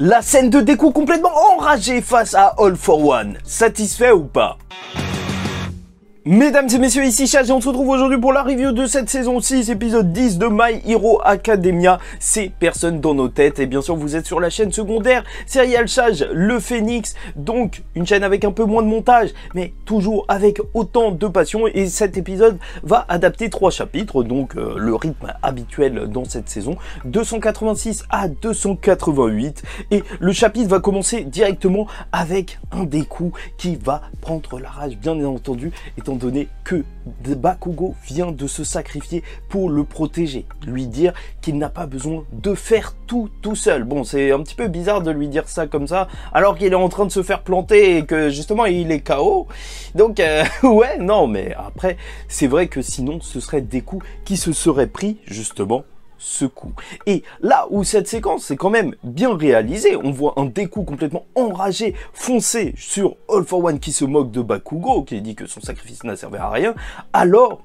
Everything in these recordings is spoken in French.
La scène de Deku complètement enragée face à All for One. Satisfait ou pas? Mesdames et messieurs, ici Chad et on se retrouve aujourd'hui pour la review de cette saison 6, épisode 10 de My Hero Academia. C'est Personne dans nos têtes et bien sûr vous êtes sur la chaîne secondaire Serial Chad, le Phénix, donc une chaîne avec un peu moins de montage mais toujours avec autant de passion et cet épisode va adapter 3 chapitres, donc le rythme habituel dans cette saison, 286 à 288 et le chapitre va commencer directement avec un Deku qui va prendre la rage bien entendu étant donné que Bakugo vient de se sacrifier pour le protéger, lui dire qu'il n'a pas besoin de faire tout seul. Bon, c'est un petit peu bizarre de lui dire ça comme ça, alors qu'il est en train de se faire planter et que justement il est KO. Donc ouais, non, mais après, c'est vrai que sinon ce serait Deku qui se serait pris justement ce coup. Et là où cette séquence est quand même bien réalisée, on voit un Deku complètement enragé, foncé sur All for One qui se moque de Bakugo, qui dit que son sacrifice n'a servi à rien, alors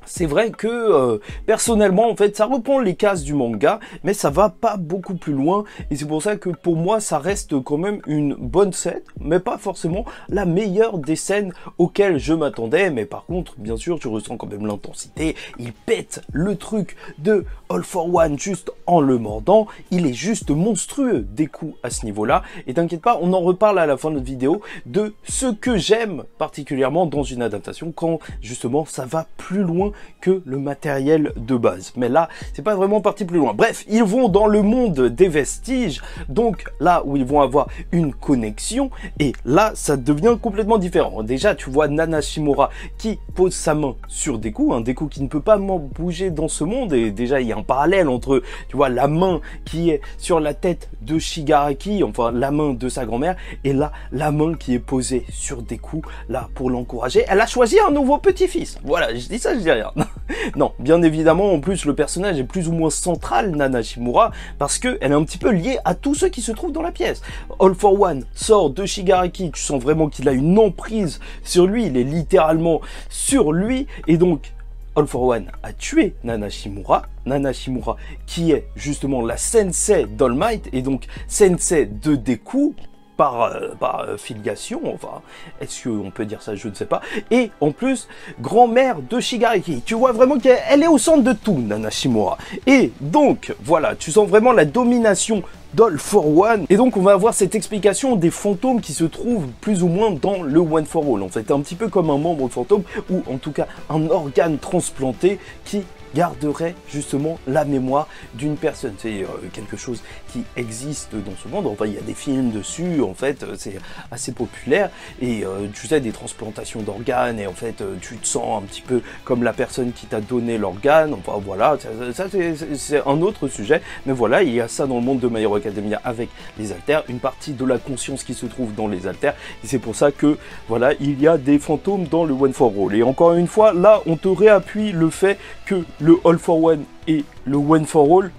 c'est vrai que personnellement en fait ça reprend les cases du manga mais ça va pas beaucoup plus loin et c'est pour ça que pour moi ça reste quand même une bonne scène mais pas forcément la meilleure des scènes auxquelles je m'attendais. Mais par contre bien sûr tu ressens quand même l'intensité, il pète le truc de All for One juste en le mordant, il est juste monstrueux des coups à ce niveau là et t'inquiète pas, on en reparle à la fin de notre vidéo de ce que j'aime particulièrement dans une adaptation quand justement ça va plus loin que le matériel de base. Mais là, c'est pas vraiment parti plus loin. Bref, ils vont dans le monde des vestiges, donc là où ils vont avoir une connexion, et là, ça devient complètement différent. Déjà, tu vois Nana Shimura qui pose sa main sur Deku, un Deku qui ne peut pas bouger dans ce monde, et déjà, il y a un parallèle entre, tu vois, la main qui est sur la tête de Shigaraki, enfin, la main de sa grand-mère, et là, la main qui est posée sur Deku, là, pour l'encourager. Elle a choisi un nouveau petit-fils. Voilà, je dis ça, je dis rien. Non, bien évidemment, en plus, le personnage est plus ou moins central, Nana Shimura, parce qu'elle est un petit peu liée à tous ceux qui se trouvent dans la pièce. All for One sort de Shigaraki, tu sens vraiment qu'il a une emprise sur lui, il est littéralement sur lui, et donc All for One a tué Nana Shimura qui est justement la sensei d'All Might, et donc sensei de Deku, par filiation, enfin, est-ce qu'on peut dire ça, je ne sais pas, et en plus, grand-mère de Shigaraki, tu vois vraiment qu'elle est au centre de tout, Nana Shimura, et donc, voilà, tu sens vraiment la domination d'All for One, et donc on va avoir cette explication des fantômes qui se trouvent plus ou moins dans le One for All, en fait, un petit peu comme un membre fantôme, ou en tout cas, un organe transplanté qui garderait justement la mémoire d'une personne. C'est quelque chose qui existe dans ce monde, enfin il y a des films dessus, en fait c'est assez populaire, et tu sais, des transplantations d'organes, et en fait tu te sens un petit peu comme la personne qui t'a donné l'organe, enfin voilà, ça c'est un autre sujet, mais voilà, il y a ça dans le monde de My Hero Academia avec les haltères, une partie de la conscience qui se trouve dans les haltères, et c'est pour ça que voilà, il y a des fantômes dans le One for All, et encore une fois, là on te réappuie le fait que le All for One et le One for All,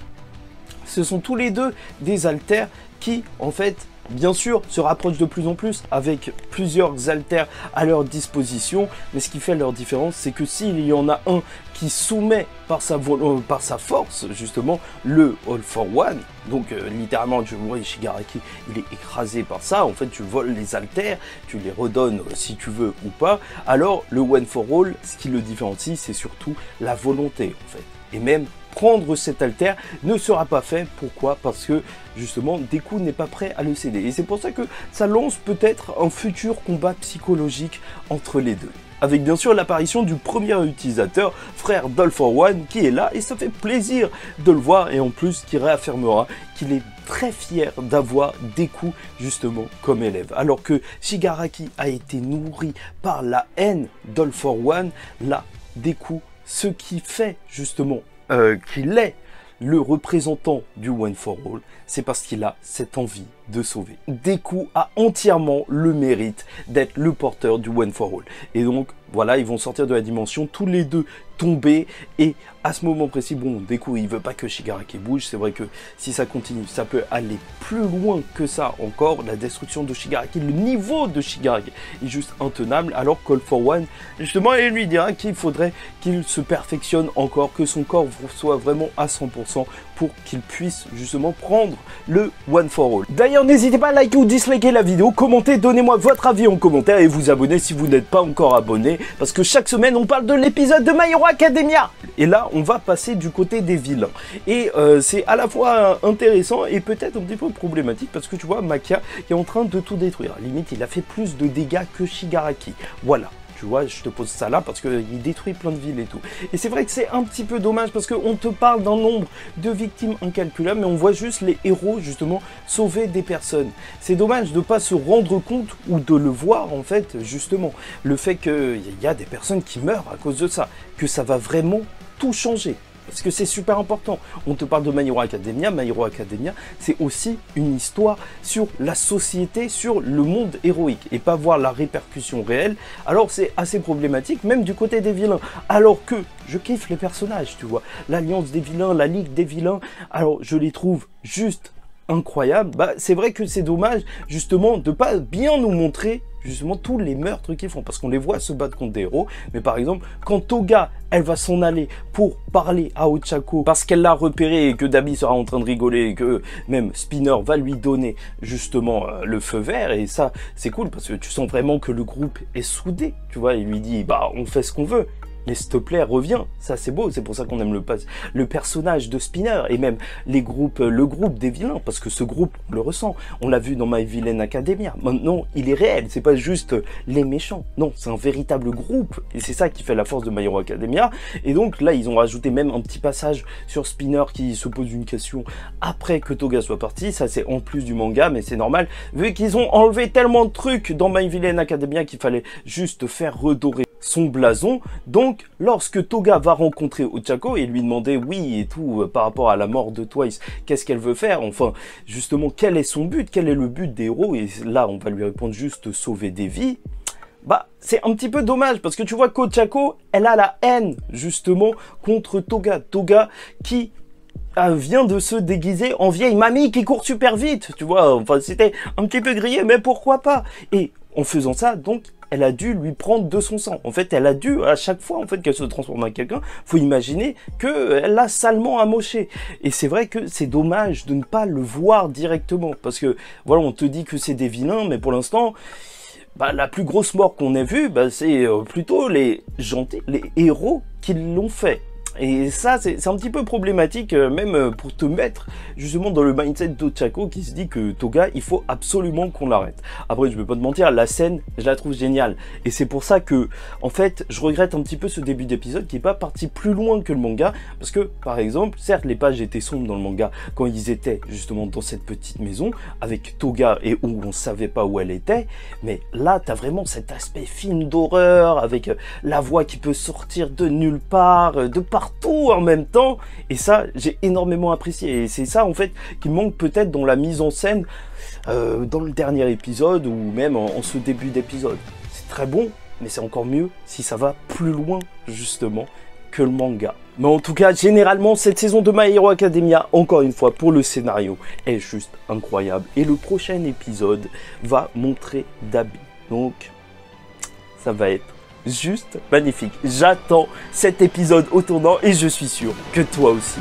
ce sont tous les deux des haltères qui, en fait, bien sûr, se rapprochent de plus en plus avec plusieurs haltères à leur disposition. Mais ce qui fait leur différence, c'est que s'il y en a un qui soumet par sa force, justement, le All for One, donc littéralement, tu vois, Shigaraki, il est écrasé par ça. En fait, tu voles les haltères, tu les redonnes si tu veux ou pas. Alors, le One for All, ce qui le différencie, c'est surtout la volonté, en fait. Et même prendre cet haltère ne sera pas fait. Pourquoi? Parce que justement Deku n'est pas prêt à le céder. Et c'est pour ça que ça lance peut-être un futur combat psychologique entre les deux. Avec bien sûr l'apparition du premier utilisateur, frère d'All for One, qui est là, et ça fait plaisir de le voir, et en plus qui réaffirmera qu'il est très fier d'avoir Deku justement comme élève. Alors que Shigaraki a été nourri par la haine d'All for One, là Deku, ce qui fait justement qu'il est le représentant du One for All, c'est parce qu'il a cette envie de sauver. Deku a entièrement le mérite d'être le porteur du One for All. Et donc, voilà, ils vont sortir de la dimension, tous les deux tomber, et à ce moment précis, bon, Deku, il veut pas que Shigaraki bouge, c'est vrai que si ça continue, ça peut aller plus loin que ça encore, la destruction de Shigaraki, le niveau de Shigaraki est juste intenable, alors Call for One, justement, il lui dira qu'il faudrait qu'il se perfectionne encore, que son corps soit vraiment à 100% pour qu'il puisse justement prendre le One for All. D'ailleurs, n'hésitez pas à liker ou disliker la vidéo, commentez, donnez-moi votre avis en commentaire et vous abonner si vous n'êtes pas encore abonné, parce que chaque semaine, on parle de l'épisode de My Hero Academia. Et là, on va passer du côté des vilains. Et c'est à la fois intéressant et peut-être un petit peu problématique, parce que tu vois, Makia qui est en train de tout détruire. Limite, il a fait plus de dégâts que Shigaraki. Voilà. Tu vois, je te pose ça là parce qu'il détruit plein de villes et tout. Et c'est vrai que c'est un petit peu dommage parce qu'on te parle d'un nombre de victimes incalculable, mais on voit juste les héros, justement, sauver des personnes. C'est dommage de ne pas se rendre compte ou de le voir, en fait, justement. Le fait qu'il y a des personnes qui meurent à cause de ça. Que ça va vraiment tout changer. Parce que c'est super important. On te parle de My Hero Academia. My Hero Academia, c'est aussi une histoire sur la société, sur le monde héroïque. Et pas voir la répercussion réelle. Alors c'est assez problématique, même du côté des vilains. Alors que je kiffe les personnages, tu vois. L'Alliance des vilains, la Ligue des vilains. Alors je les trouve juste incroyables. Bah, c'est vrai que c'est dommage, justement, de pas bien nous montrer justement tous les meurtres qu'ils font, parce qu'on les voit se battre contre des héros, mais par exemple, quand Toga, elle va s'en aller pour parler à Ochako, parce qu'elle l'a repéré et que Dabi sera en train de rigoler et que même Spinner va lui donner justement le feu vert, et ça, c'est cool, parce que tu sens vraiment que le groupe est soudé, tu vois, il lui dit, bah, on fait ce qu'on veut. Mais s'il te plaît, reviens. Ça, c'est beau. C'est pour ça qu'on aime le personnage de Spinner et même le groupe des vilains. Parce que ce groupe, on le ressent. On l'a vu dans My Villain Academia. Maintenant, il est réel. C'est pas juste les méchants. Non, c'est un véritable groupe. Et c'est ça qui fait la force de My Hero Academia. Et donc, là, ils ont rajouté même un petit passage sur Spinner qui se pose une question après que Toga soit parti. Ça, c'est en plus du manga, mais c'est normal. Vu qu'ils ont enlevé tellement de trucs dans My Villain Academia qu'il fallait juste faire redorer son blason. Donc, lorsque Toga va rencontrer Ochako et lui demander oui et tout par rapport à la mort de Twice, qu'est-ce qu'elle veut faire, enfin, justement, quel est son but, quel est le but des héros, et là, on va lui répondre juste sauver des vies. Bah, c'est un petit peu dommage, parce que tu vois qu'Ochako, elle a la haine, justement, contre Toga. Toga qui vient de se déguiser en vieille mamie qui court super vite, tu vois, enfin, c'était un petit peu grillé, mais pourquoi pas. Et en faisant ça, donc, elle a dû lui prendre de son sang. En fait, elle a dû, à chaque fois en fait qu'elle se transforme en quelqu'un, faut imaginer qu'elle l'a salement amoché. Et c'est vrai que c'est dommage de ne pas le voir directement. Parce que, voilà, on te dit que c'est des vilains, mais pour l'instant, bah, la plus grosse mort qu'on ait vue, bah, c'est plutôt les gentils, les héros qui l'ont fait. Et ça, c'est un petit peu problématique, même pour te mettre justement dans le mindset d'Ochako qui se dit que Toga, il faut absolument qu'on l'arrête. Après, je vais pas te mentir, la scène, je la trouve géniale. Et c'est pour ça que, en fait, je regrette un petit peu ce début d'épisode qui est pas parti plus loin que le manga. Parce que, par exemple, certes, les pages étaient sombres dans le manga quand ils étaient justement dans cette petite maison avec Toga et où on savait pas où elle était. Mais là, t'as vraiment cet aspect film d'horreur avec la voix qui peut sortir de nulle part, de partout en même temps, et ça j'ai énormément apprécié, et c'est ça en fait qui manque peut-être dans la mise en scène dans le dernier épisode ou même en ce début d'épisode. C'est très bon, mais c'est encore mieux si ça va plus loin justement que le manga. Mais en tout cas, généralement, cette saison de My Hero Academia, encore une fois, pour le scénario, est juste incroyable, et le prochain épisode va montrer Dabi, donc ça va être juste magnifique. J'attends cet épisode au tournant et je suis sûr que toi aussi.